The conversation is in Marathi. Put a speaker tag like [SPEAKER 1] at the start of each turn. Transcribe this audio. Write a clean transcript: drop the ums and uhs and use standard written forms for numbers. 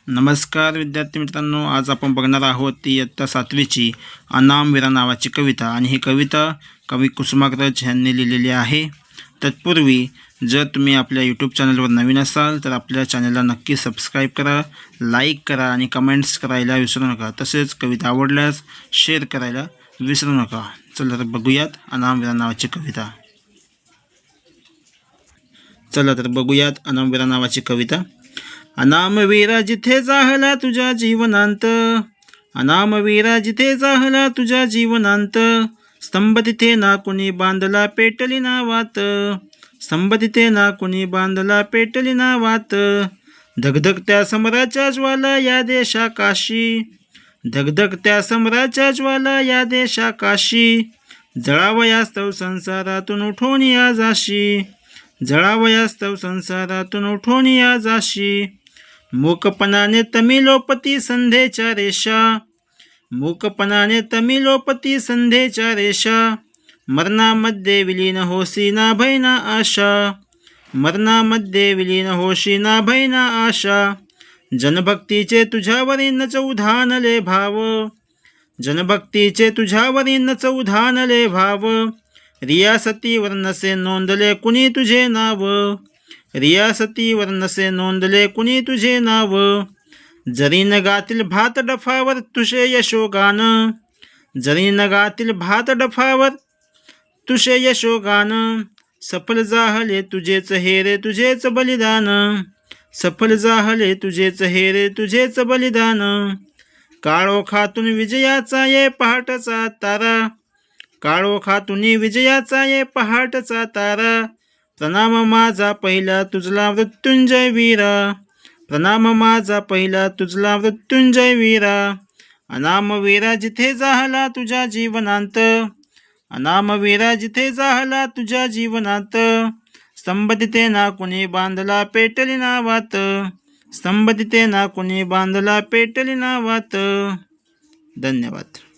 [SPEAKER 1] नमस्कार विद्यार्थी मित्रांनो, आज आपण बघणार आहोत ती इयत्ता 7वीची अनामवीरा नावाची कविता आणि ही कविता कवी कुसुमाग्रज यांनी लिहिलेली आहे। तत्पूर्वी जर तुम्ही आपल्या यूट्यूब चॅनलवर नवीन असाल तर आपल्या चॅनलला नक्की सबस्क्राईब करा, लाईक करा आणि कमेंट्स करायला विसरू नका। तसेच कविता आवडल्यास शेअर करायला विसरू नका। चला तर बघूयात अनामवीरा नावाची कविता। अनामवीरा नावाची कविता। अनामवीरा जिथे जाहला तुझ्या जीवनांत, अनामवीरा जिथे जाहला तुझ्या जीवनांत, स्तंभ तिथे ना कुणी बांधला पेटली ना वात, स्तंभ तिथे ना कुणी बांधला पेटली ना वात। धगधगत्या समराच्या ज्वाला या देशाकाशी, धगधगत्या समराच्या ज्वाला या देशाकाशी, जळावयास्तव संसारातून उठून या जाशी, जळावयास्तव संसारातून उठून या जाशी। मूकपणाने तमिलोपती संधेच्या रेषा, मूकपणाने तमिलोपती संधेच्या रेषा, मरणामध्ये विलीन होसी ना भयना आशा, मरणामध्ये विलीन होशी ना भयना आशा। जनभक्तीचे तुझ्यावरी नच उधानले भाव, जनभक्तीचे तुझ्यावरी नच उधानले भाव, रियासतीवर नसे नोंदले कुणी तुझे नाव, रियासतीवर नसे नोंदले कुणी तुझे नाव। जरी नगातील भात डफावर तुझे यशोगान, जरी नगातील भात डफावर तुझे यशोगान, सफल जाहले तुझेच हेरे तुझेच बलिदान, सफल जाहले तुझेच हेरे तुझेच बलिदान। काळोखातून विजयाचा ये पहाटचा तारा, काळोखातून विजयाचा ये पहाटचा तारा, प्रणाम माझा पहिला तुझला मृत्युंजय वीरा, प्रणाम माझा पहिला तुझला मृत्युंजय वीरा। अनामवीरा जिथे जाहला तुझ्या जीवनांत, अनामवीरा जिथे जाहला तुझ्या जीवनांत, स्तंभ तिथे ना कुणी बांधला पेटली ना वात, स्तंभ तिथे ना कुणी बांधला पेटली ना वात। धन्यवाद।